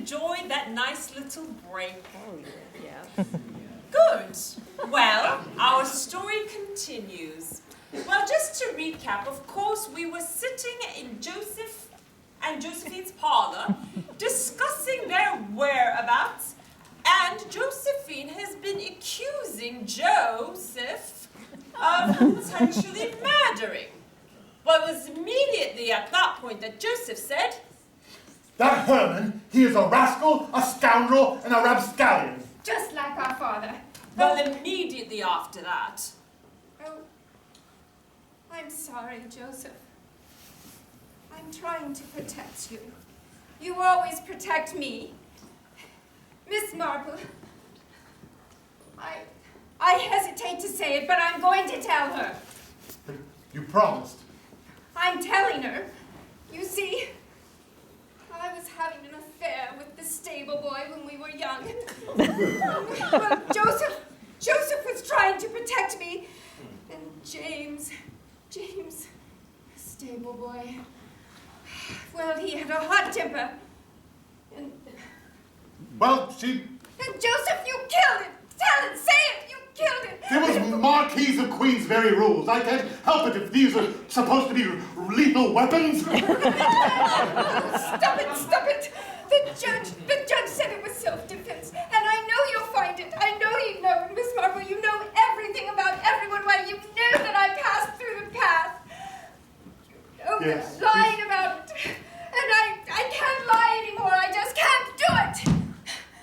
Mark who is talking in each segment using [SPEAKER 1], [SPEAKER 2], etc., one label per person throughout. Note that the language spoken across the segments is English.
[SPEAKER 1] enjoyed that nice little break?
[SPEAKER 2] Oh, yeah.
[SPEAKER 1] Good. Well, our story continues. Well, just to recap, of course, we were sitting in Joseph and Josephine's parlor discussing their whereabouts, and Josephine has been accusing Joseph of potentially murdering. Well, it was immediately at that point that Joseph said,
[SPEAKER 3] "That Herman, he is a rascal, a scoundrel, and a rapscallion."
[SPEAKER 4] Just like our father.
[SPEAKER 1] well, immediately after that.
[SPEAKER 4] Oh, I'm sorry, Joseph. I'm trying to protect you. You always protect me. Miss Marple, I hesitate to say it, but I'm going to tell her.
[SPEAKER 3] But you promised.
[SPEAKER 4] I'm telling her. You see, I was having an affair with the stable boy when we were young. Well, Joseph was trying to protect me. And James, the stable boy, well, he had a hot temper. And
[SPEAKER 3] Well,
[SPEAKER 4] And Joseph, you killed it! Tell it! Say it! You killed it!
[SPEAKER 3] There was Marquis of Queensberry rules. I can't help it if these are supposed to be lethal weapons.
[SPEAKER 4] Stop it! The judge said it was self-defense, and I know you'll find it. I know you know it, Miss Marple. You know everything about everyone. Why, you knew that I passed through the path.
[SPEAKER 3] Yes.
[SPEAKER 4] Lying about it. And I can't lie anymore. I just can't do it.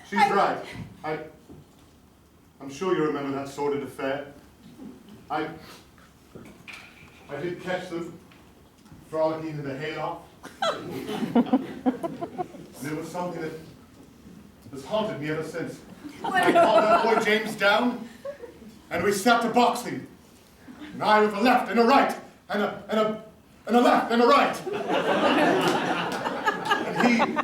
[SPEAKER 3] She's right. I'm sure you remember that sordid affair. I did catch them frolicking in the hayloft. And it was something that has haunted me ever since. I called that boy James down, and we sat to boxing. And I with a left and a right, and a left and a right. And he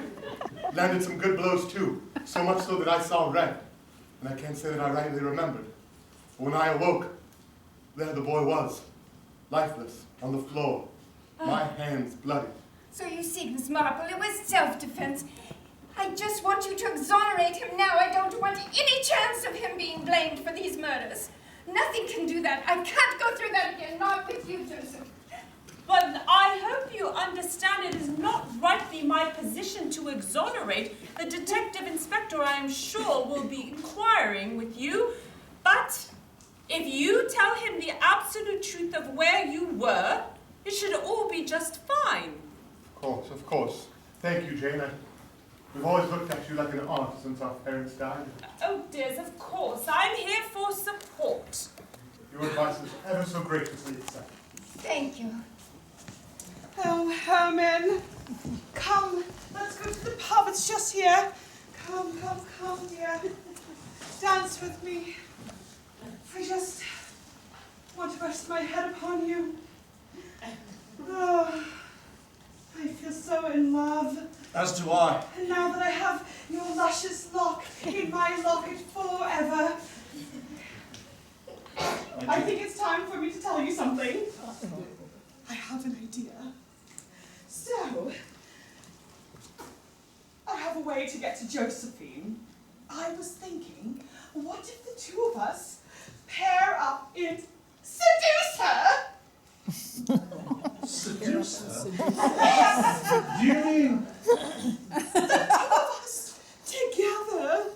[SPEAKER 3] landed some good blows too, so much so that I saw red. And I can't say that I rightly remembered. But when I awoke, there the boy was, lifeless, on the floor, my hands bloody.
[SPEAKER 4] So you see, Miss Marple, it was self-defense. I just want you to exonerate him now. I don't want any chance of him being blamed for these murders. Nothing can do that. I can't go through that again, not with you, Joseph.
[SPEAKER 1] But I hope you understand it is not rightly my position to exonerate. The detective inspector, I am sure, will be inquiring with you. But if you tell him the absolute truth of where you were, it should all be just fine.
[SPEAKER 3] Of course. Thank you, Jane. We've always looked at you like an aunt since our parents died.
[SPEAKER 1] Oh, dears, of course. I'm here for support.
[SPEAKER 3] Your advice is ever so graciously accepted.
[SPEAKER 4] Thank you.
[SPEAKER 5] Oh, Herman, come, let's go to the pub, it's just here. Come, dear. Dance with me. I just want to rest my head upon you. Oh, I feel so in love.
[SPEAKER 6] As do I.
[SPEAKER 5] And now that I have your luscious lock in my locket forever, I think it's time for me to tell you something. I have an idea. So, I have a way to get to Josephine. I was thinking, what if the two of us pair up and seduce her?
[SPEAKER 6] Seduce her?
[SPEAKER 5] Yes!
[SPEAKER 6] You mean?
[SPEAKER 5] The two of us together.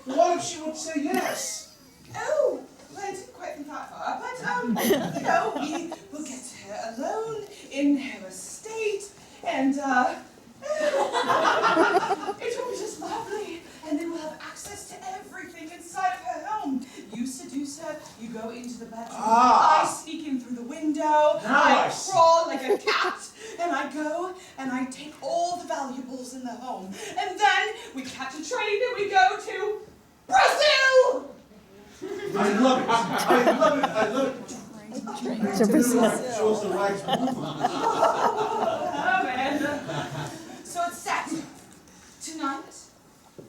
[SPEAKER 6] Why don't she want to say yes?
[SPEAKER 5] Oh, well, I didn't quite think that far, but, you know, we will get her alone in her estate, and, it will be just lovely, and then we'll have access to everything inside of her home. You seduce her, you go into the bedroom, I sneak in through the window, I crawl like a cat, and I go, and I take all the valuables in the home, and then we catch a train and we go to Brazil!
[SPEAKER 6] I love it. Shows the right
[SPEAKER 5] So it's set. Tonight,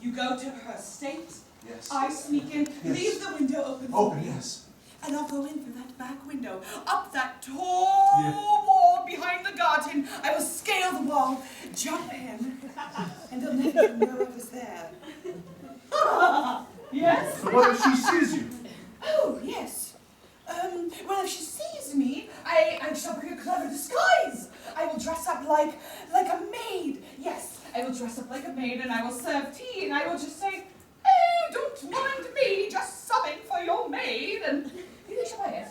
[SPEAKER 5] you go to her estate.
[SPEAKER 6] Yes.
[SPEAKER 5] I sneak in, leave the window open.
[SPEAKER 6] Open, yes.
[SPEAKER 5] And I'll go in through that back window, up that tall wall behind the garden. I will scale the wall, jump in, and they'll never didn't know I was there. Yes?
[SPEAKER 6] What if she sees you?
[SPEAKER 5] Oh, yes. Well, if she sees me, I shall bring a clever disguise. I will dress up like a maid. Yes, I will dress up like a maid and I will serve tea and I will just say, oh, don't mind me, just subbing for your maid, and you shall buy it.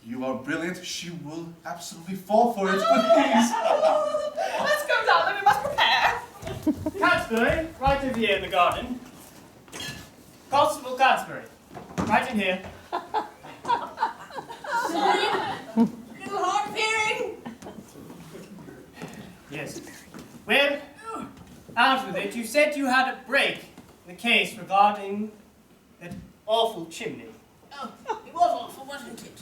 [SPEAKER 6] You are brilliant. She will absolutely fall for it, but please.
[SPEAKER 5] Let's go down, then we must prepare.
[SPEAKER 2] Catsbury, right over here in the garden. Constable Catsbury, right in here.
[SPEAKER 5] Sorry, little hard of hearing.
[SPEAKER 2] Yes. Well, out with it. You said you had a break in the case regarding that awful chimney.
[SPEAKER 7] Oh, it was awful, wasn't it?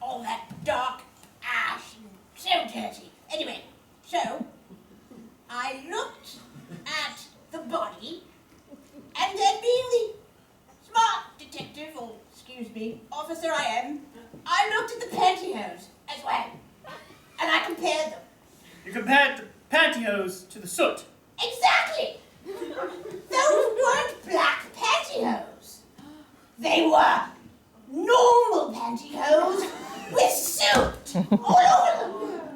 [SPEAKER 7] All that dark ash and so dirty. Anyway, so I looked at the body, and then being the smart detective, or excuse me, officer I am, I looked at the pantyhose as well, and I compared them.
[SPEAKER 2] You compared the pantyhose to the soot.
[SPEAKER 7] Exactly! Those weren't black pantyhose. They were normal pantyhose with soot all over them.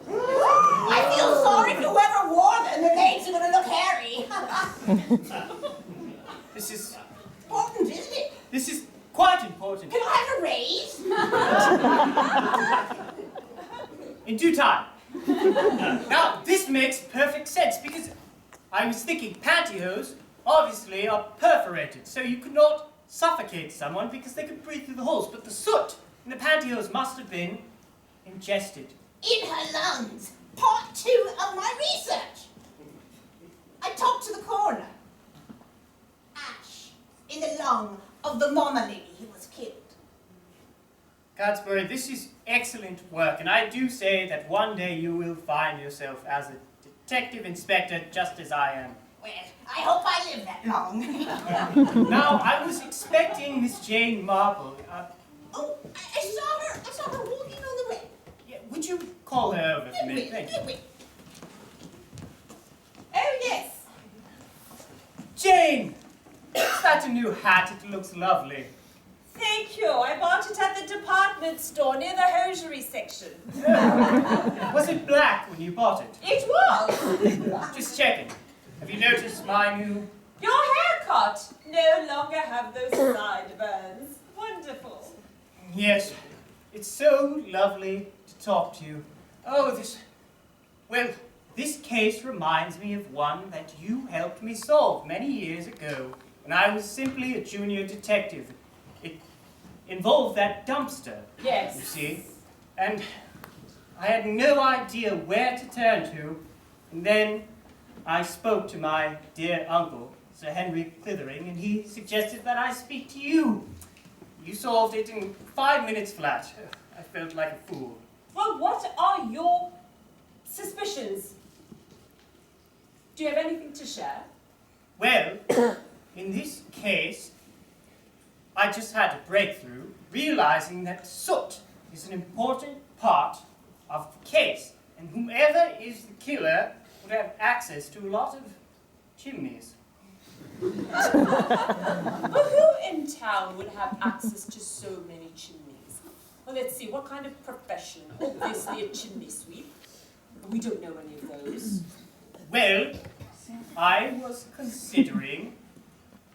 [SPEAKER 7] I feel sorry for whoever wore them. The legs are going to look hairy.
[SPEAKER 2] This is
[SPEAKER 7] Important, isn't it?
[SPEAKER 2] This is quite important.
[SPEAKER 7] Can I have a raise?
[SPEAKER 2] In due time. Now, this makes perfect sense because I was thinking pantyhose obviously are perforated, so you could not suffocate someone because they could breathe through the holes, but the soot in the pantyhose must have been ingested.
[SPEAKER 7] In her lungs. Part 2 of my research. I talked to the coroner. Ash in the lung of the mama lady who was killed.
[SPEAKER 2] Catsbury, this is excellent work, and I do say that one day you will find yourself as a detective inspector just as I am.
[SPEAKER 7] Well, I hope I live that long.
[SPEAKER 2] Now, I was expecting Miss Jane Marple.
[SPEAKER 7] Oh, I saw her walking on the way.
[SPEAKER 2] Yeah, would you call her over for a minute? Thank you.
[SPEAKER 1] Oh, yes.
[SPEAKER 2] Jane! Is that a new hat? It looks lovely.
[SPEAKER 1] Thank you. I bought it at the department store near the hosiery section.
[SPEAKER 2] Was it black when you bought it?
[SPEAKER 1] It was.
[SPEAKER 2] Just checking. Have you noticed my new...
[SPEAKER 1] Your haircut no longer have those sideburns. Wonderful.
[SPEAKER 2] Yes, it's so lovely to talk to you. Oh, this case reminds me of one that you helped me solve many years ago when I was simply a junior detective. It involved that dumpster,
[SPEAKER 1] Yes.
[SPEAKER 2] you see, and I had no idea where to turn to, and then I spoke to my dear uncle, Sir Henry Clithering, and he suggested that I speak to you. You solved it in 5 minutes flat. I felt like a fool.
[SPEAKER 1] Well, what are your suspicions? Do you have anything to share?
[SPEAKER 2] Well, in this case, I just had a breakthrough, realizing that soot is an important part of the case, and whoever is the killer would have access to a lot of chimneys.
[SPEAKER 1] Well, who in town would have access to so many chimneys? Well, let's see, what kind of profession? Obviously a chimney sweep. We don't know any of those.
[SPEAKER 2] Well, I was considering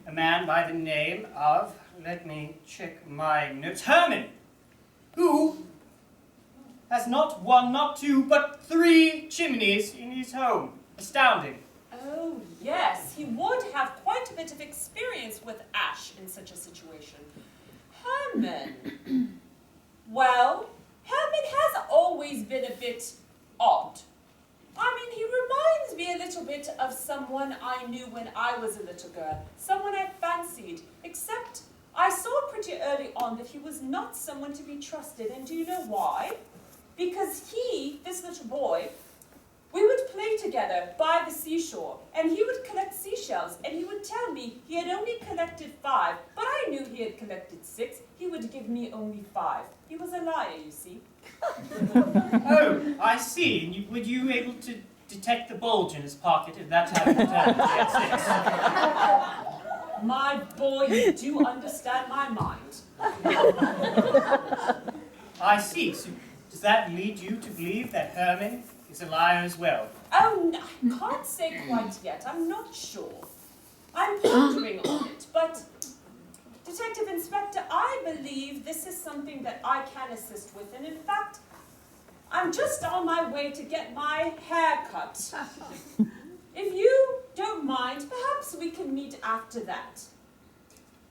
[SPEAKER 2] a man by the name of, let me check my notes, Herman, who has not one, not two, but 3 chimneys in his home. Astounding.
[SPEAKER 1] Oh, yes, he would have quite a bit of experience with ash in such a situation. Herman. Well, Herman has always been a bit odd. I mean, he reminds me a little bit of someone I knew when I was a little girl, someone I fancied, except I saw pretty early on that he was not someone to be trusted, and do you know why? Because he, this little boy, we would play together by the seashore, and he would collect seashells, and he would tell me he had only collected 5, but I knew he had collected 6. He would give me only 5. He was a liar, you see.
[SPEAKER 2] Oh, I see. And would you able to detect the bulge in his pocket, and that's how he determined J6.
[SPEAKER 1] My boy, you do understand my mind.
[SPEAKER 2] I see. So does that lead you to believe that Herman is a liar as well?
[SPEAKER 1] Oh, no, I can't say quite yet. I'm not sure. I'm pondering on it, but Detective Inspector, I believe this is something that I can assist with, and in fact, I'm just on my way to get my hair cut. If you don't mind, perhaps we can meet after that.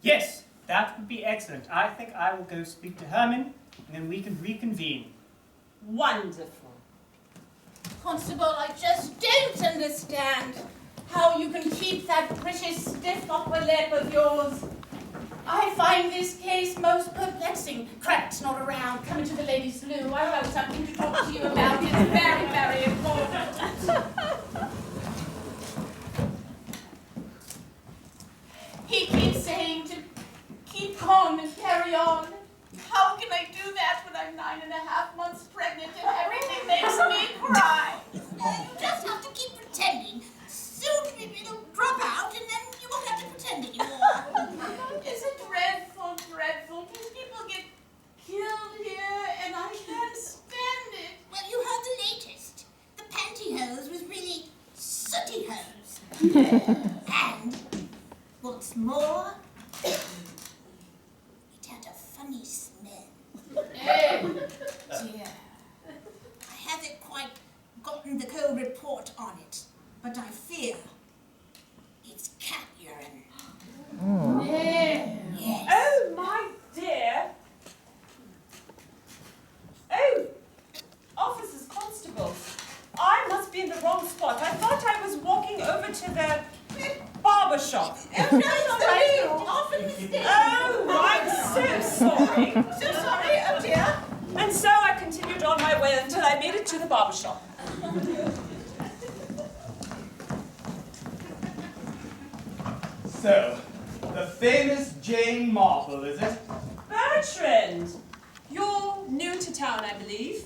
[SPEAKER 2] Yes, that would be excellent. I think I will go speak to Herman, and then we can reconvene.
[SPEAKER 1] Wonderful.
[SPEAKER 7] Constable, I just don't understand how you can keep that British stiff upper lip of yours. I find this case most perplexing. Crack's not around. Come into the ladies' loo. I have something to talk to you about. It's very, very important. He keeps saying to keep calm and carry on. How can I do that when I'm 9.5 months pregnant and everything makes me cry?
[SPEAKER 8] You just have to keep pretending. Soon it'll drop out and then you won't have to pretend anymore.
[SPEAKER 7] It's a dreadful, dreadful, because people get killed here and I can't stand it.
[SPEAKER 8] Well, you heard the latest. The pantyhose was really sooty hose. And, what's more, it had a funny smell.
[SPEAKER 7] Oh, dear.
[SPEAKER 8] I haven't quite gotten the cold report on it, but I fear it's cat urine.
[SPEAKER 7] No.
[SPEAKER 8] Yes.
[SPEAKER 1] Oh, my dear. Oh, officers, constables. I must be in the wrong spot. I thought I was walking over to the barber shop.
[SPEAKER 8] Oh, no, sorry. Off in the station.
[SPEAKER 1] Oh, I'm so sorry.
[SPEAKER 8] So sorry, oh dear.
[SPEAKER 1] And so I continued on my way until I made it to the barber shop.
[SPEAKER 9] So, the famous Jane Marple, is it?
[SPEAKER 1] Bertrand, you're new to town, I believe.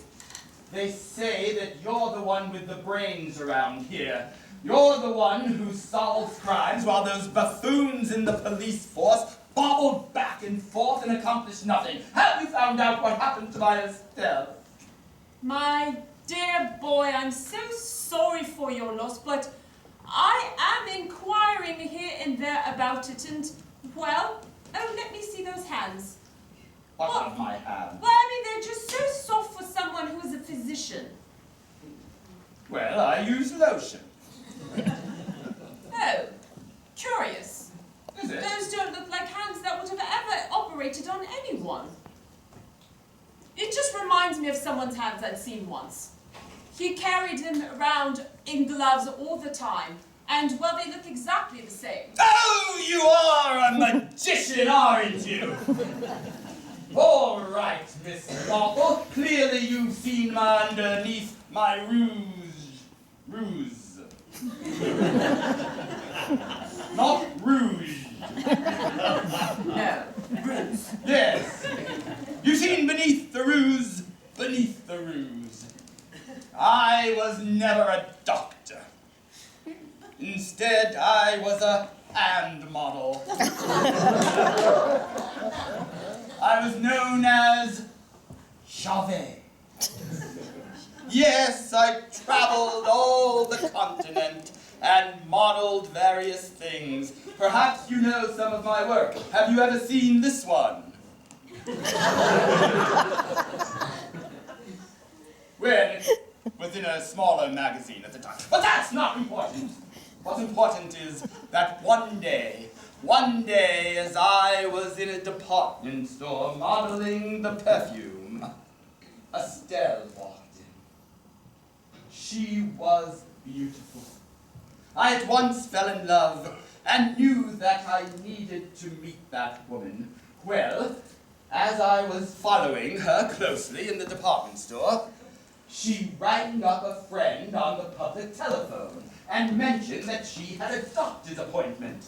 [SPEAKER 9] They say that you're the one with the brains around here. You're the one who solves crimes while those buffoons in the police force bobbled back and forth and accomplished nothing. Have you found out what happened to my Estelle?
[SPEAKER 1] My dear boy, I'm so sorry for your loss, but I am inquiring here and there about it, and, well, oh, let me see those hands.
[SPEAKER 9] What of my hand?
[SPEAKER 1] Well, I mean, they're just so soft for someone who is a physician.
[SPEAKER 9] Well, I use lotion.
[SPEAKER 1] Oh, curious.
[SPEAKER 9] Is it?
[SPEAKER 1] Those don't look like hands that would have ever operated on anyone. It just reminds me of someone's hands I'd seen once. He carried them around in gloves all the time, and, well, they look exactly the same.
[SPEAKER 9] Oh, you are a magician, aren't you? All right, Miss Marple. Clearly you've seen my underneath my ruse. Not rouge.
[SPEAKER 1] No, ruse.
[SPEAKER 9] Yes. You've seen beneath the ruse. I was never a doctor. Instead, I was a hand model. I was known as Chauvet. Yes, I traveled all the continent and modeled various things. Perhaps you know some of my work. Have you ever seen this one? Well, it was in a smaller magazine at the time. But that's not important. What's important is that one day as I was in a department store modeling the perfume, Estelle walked in. She was beautiful. I at once fell in love and knew that I needed to meet that woman. Well, as I was following her closely in the department store, she rang up a friend on the public telephone and mentioned that she had a doctor's appointment.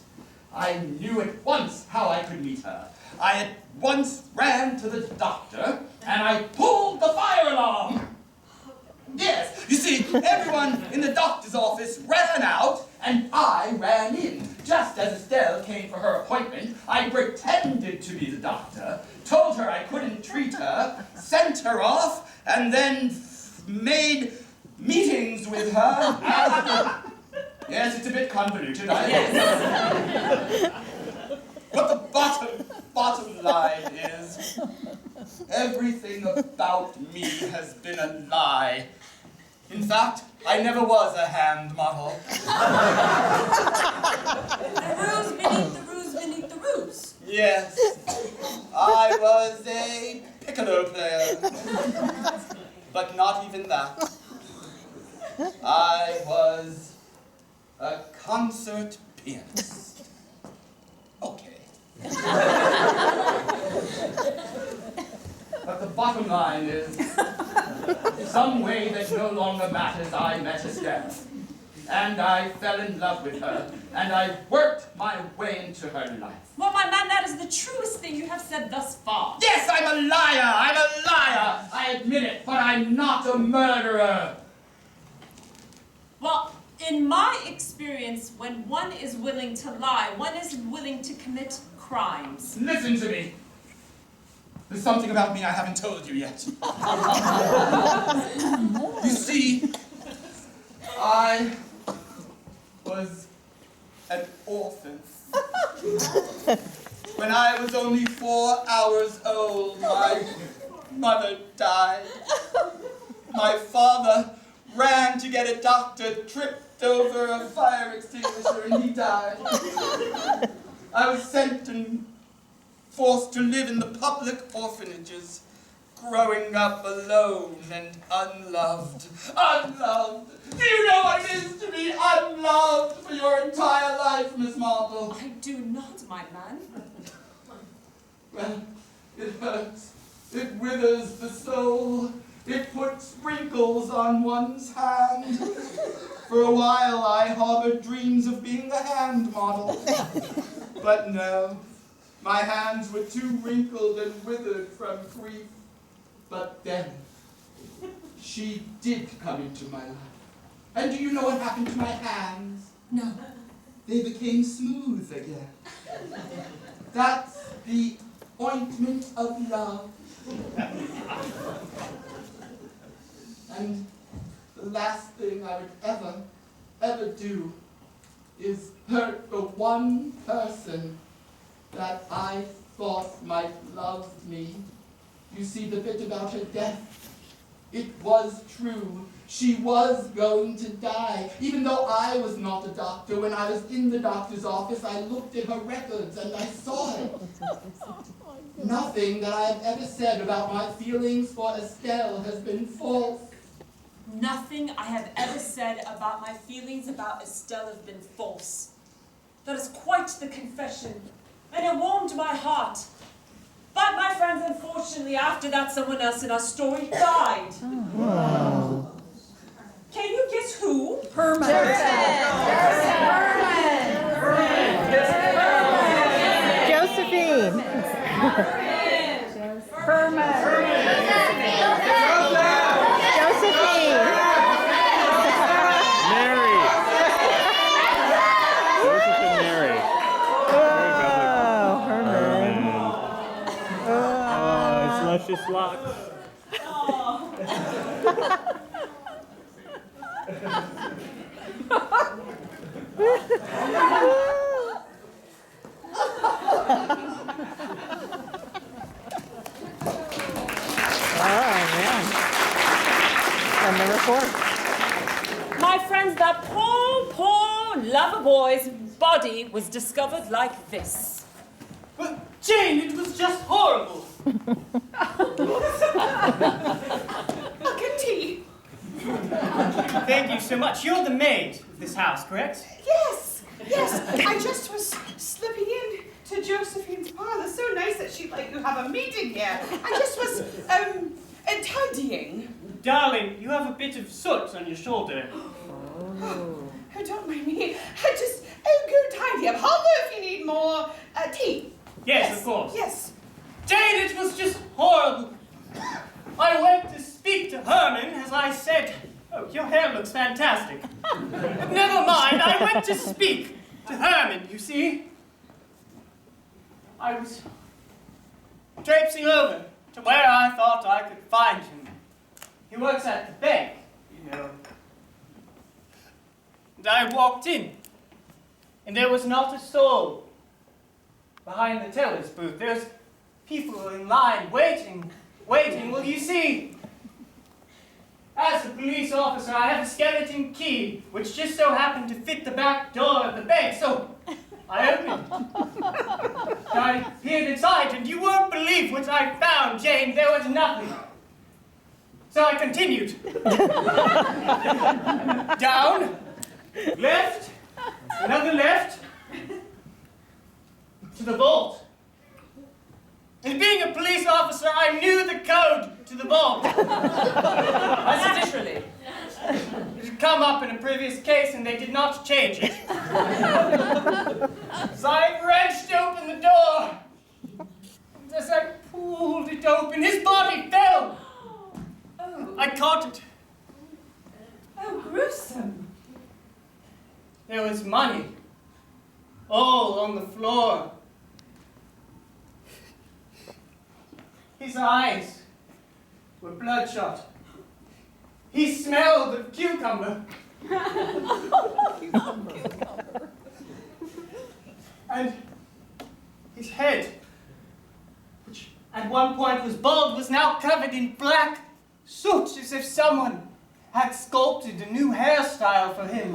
[SPEAKER 9] I knew at once how I could meet her. I at once ran to the doctor and I pulled the fire alarm. Yes, you see, everyone in the doctor's office ran out, and I ran in. Just as Estelle came for her appointment, I pretended to be the doctor, told her I couldn't treat her, sent her off, and then made meetings with her. Yes, it's a bit convoluted, I know. But the bottom line is, everything about me has been a lie. In fact, I never was a hand model.
[SPEAKER 1] The ruse beneath the ruse beneath the ruse.
[SPEAKER 9] Yes, I was a piccolo player. But not even that. I was a concert pianist. Okay. But the bottom line is, some way that no longer matters, I met Estelle. And I fell in love with her, and I worked my way into her life.
[SPEAKER 1] Well, my man, that is the truest thing you have said thus far.
[SPEAKER 9] Yes, I'm a liar! I'm a liar! I admit it, but I'm not a murderer!
[SPEAKER 1] Well, in my experience, when one is willing to lie, one is willing to commit crimes.
[SPEAKER 9] Listen to me. There's something about me I haven't told you yet. You see, I was an orphan. When I was only 4 hours old, my mother died. My father ran to get a doctor, tripped over a fire extinguisher, and he died. I was sent and forced to live in the public orphanages, growing up alone and unloved. Unloved! Do you know what it is to be unloved for your entire life, Miss Marple?
[SPEAKER 1] I do not, my man.
[SPEAKER 9] Well, it hurts. It withers the soul. It puts wrinkles on one's hand. For a while I harbored dreams of being a hand model. But no, my hands were too wrinkled and withered from grief. But then, she did come into my life. And do you know what happened to my hands?
[SPEAKER 1] No.
[SPEAKER 9] They became smooth again. That's the ointment of love. And the last thing I would ever do is hurt the one person that I thought might love me. You see, the bit about her death, it was true. She was going to die. Even though I was not a doctor, when I was in the doctor's office, I looked at her records and I saw it. Nothing that I have ever said about my feelings for Estelle has been false.
[SPEAKER 1] Nothing I have ever said about my feelings about Estelle have been false. That is quite the confession, and it warmed my heart. But my friends, unfortunately, after that, someone else in our story died.
[SPEAKER 10] Oh.
[SPEAKER 1] Can you guess who?
[SPEAKER 10] Herman. Josephine. Herman. Josephine.
[SPEAKER 11] Mary. Josephine Mary.
[SPEAKER 10] Oh, Herman.
[SPEAKER 11] Oh, his luscious locks.
[SPEAKER 10] And number 4.
[SPEAKER 1] My friends, that poor lover boy's body was discovered like this.
[SPEAKER 2] But Jane, it was just horrible.
[SPEAKER 5] Look at tea.
[SPEAKER 2] Thank you so much. You're the maid of this house, correct?
[SPEAKER 5] Yes, yes. I just was slipping in to Josephine's parlor. So nice that she'd let you have a meeting here. I just was, tidying.
[SPEAKER 2] Darling, you have a bit of soot on your shoulder.
[SPEAKER 5] Oh, don't mind me. Go tidy up. Holler if you need more tea.
[SPEAKER 2] Yes, of course.
[SPEAKER 5] Yes.
[SPEAKER 2] Jane, it was just horrible. I went to speak to Herman, as I said. I went to speak to Herman, you see. I was traipsing over to where I thought I could find him. He works at the bank, you know. And I walked in, and there was not a soul behind the teller's booth. There's people in line waiting. Well, you see, as a police officer, I have a skeleton key, which just so happened to fit the back door of the bank, so I opened it. I peered inside, and you won't believe what I found, Jane. There was nothing. So I continued. Down, left, another left, to the vault. And being a police officer, I knew the code to the vault.
[SPEAKER 1] Naturally.
[SPEAKER 2] It had come up in a previous case, and they did not change it. So I wrenched open the door. And as I pulled it open, his body fell.
[SPEAKER 1] Oh.
[SPEAKER 2] I caught it.
[SPEAKER 1] Oh, gruesome.
[SPEAKER 2] There was money, all on the floor. His eyes were bloodshot. He smelled of cucumber. And his head, which at one point was bald, was now covered in black soot, as if someone had sculpted a new hairstyle for him.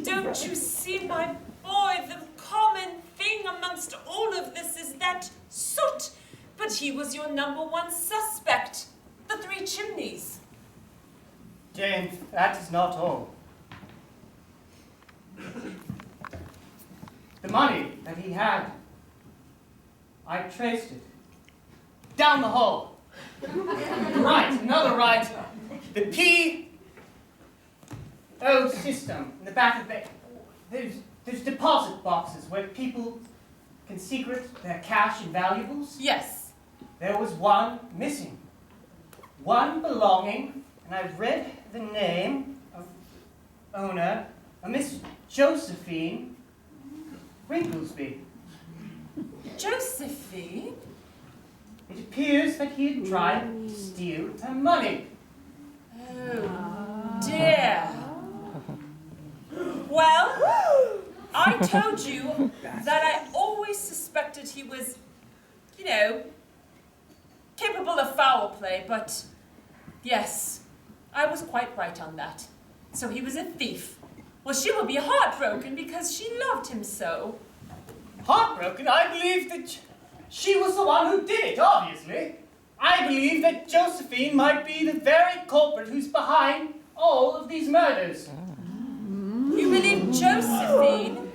[SPEAKER 1] Don't you see, my boy, the common thing amongst all of this is that soot. But he was your #1 suspect, the 3 chimneys.
[SPEAKER 2] Jane, that is not all. The money that he had, I traced it. Down the hall. Right, another right. The P.O. system in the back of the... There's deposit boxes where people can secret their cash and valuables.
[SPEAKER 1] Yes.
[SPEAKER 2] There was one missing. One belonging, and I read the name of owner, a Miss Josephine Ringlesby.
[SPEAKER 1] Josephine?
[SPEAKER 2] It appears that he had tried to steal her money.
[SPEAKER 1] Oh, dear. Well, I told you that I always suspected he was, you know, capable of foul play, but yes, I was quite right on that. So he was a thief. Well, she will be heartbroken because she loved him so.
[SPEAKER 2] Heartbroken? I believe that she was the one who did it, obviously. I believe that Josephine might be the very culprit who's behind all of these murders.
[SPEAKER 1] You believe Josephine?